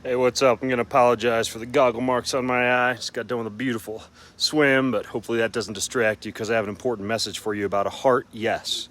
Hey, what's up? I'm going to apologize for the goggle marks on my eye. Just got done with a beautiful swim, but hopefully that doesn't distract you because I have an important message for you about a heart yes.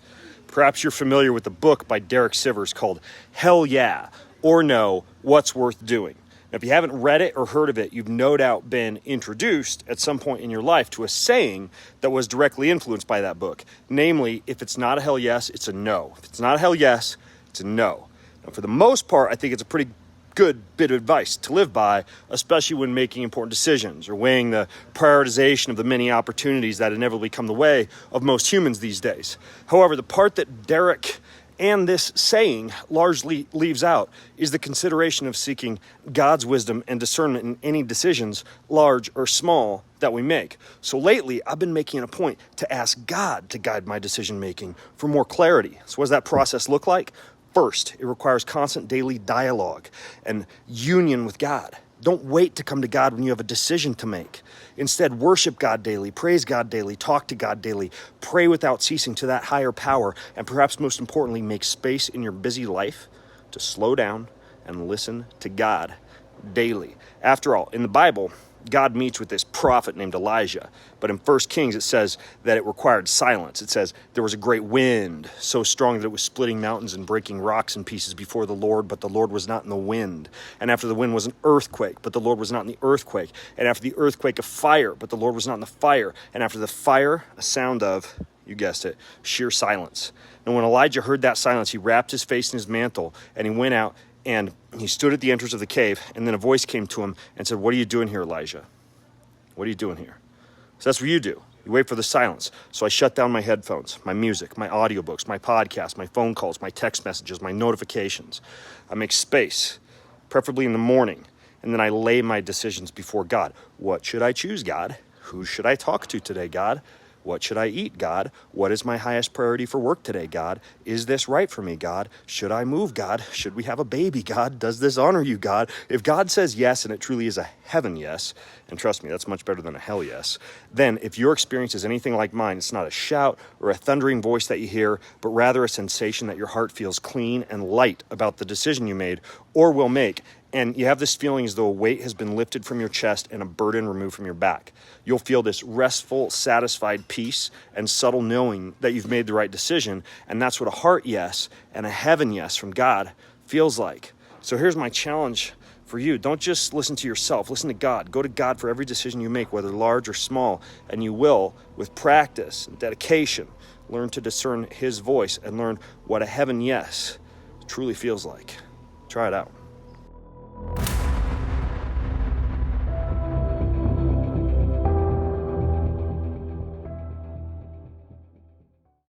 Perhaps you're familiar with the book by Derek Sivers called Hell Yeah or No, What's Worth Doing. Now, if you haven't read it or heard of it, you've no doubt been introduced at some point in your life to a saying that was directly influenced by that book. Namely, if it's not a hell yes, it's a no. If it's not a hell yes, it's a no. Now, for the most part, I think it's a pretty good bit of advice to live by, especially when making important decisions or weighing the prioritization of the many opportunities that inevitably come the way of most humans these days. However, the part that Derek and this saying largely leaves out is the consideration of seeking God's wisdom and discernment in any decisions, large or small, that we make. So lately, I've been making it a point to ask God to guide my decision making for more clarity. So what does that process look like? First, it requires constant daily dialogue and union with God. Don't wait to come to God when you have a decision to make. Instead, worship God daily, praise God daily, talk to God daily, pray without ceasing to that higher power, and perhaps most importantly, make space in your busy life to slow down and listen to God daily. After all, in the Bible, God meets with this prophet named Elijah. But in 1 Kings, it says that it required silence. It says there was a great wind, so strong that it was splitting mountains and breaking rocks in pieces before the Lord, but the Lord was not in the wind. And after the wind was an earthquake, but the Lord was not in the earthquake. And after the earthquake, a fire, but the Lord was not in the fire. And after the fire, a sound of, you guessed it, sheer silence. And when Elijah heard that silence, he wrapped his face in his mantle, and he went out, and he stood at the entrance of the cave, and then a voice came to him and said, "What are you doing here, Elijah? What are you doing here?" So that's what you do. You wait for the silence. So I shut down my headphones, my music, my audiobooks, my podcasts, my phone calls, my text messages, my notifications. I make space, preferably in the morning, and then I lay my decisions before God. What should I choose, God? Who should I talk to today, God? What should I eat, God? What is my highest priority for work today, God? Is this right for me, God? Should I move, God? Should we have a baby, God? Does this honor you, God? If God says yes, and it truly is a heaven yes, and trust me, that's much better than a hell yes, then if your experience is anything like mine, it's not a shout or a thundering voice that you hear, but rather a sensation that your heart feels clean and light about the decision you made or will make. And you have this feeling as though a weight has been lifted from your chest and a burden removed from your back. You'll feel this restful, satisfied peace and subtle knowing that you've made the right decision. And that's what a heart yes and a heaven yes from God feels like. So here's my challenge for you. Don't just listen to yourself. Listen to God. Go to God for every decision you make, whether large or small. And you will, with practice and dedication, learn to discern His voice and learn what a heaven yes truly feels like. Try it out.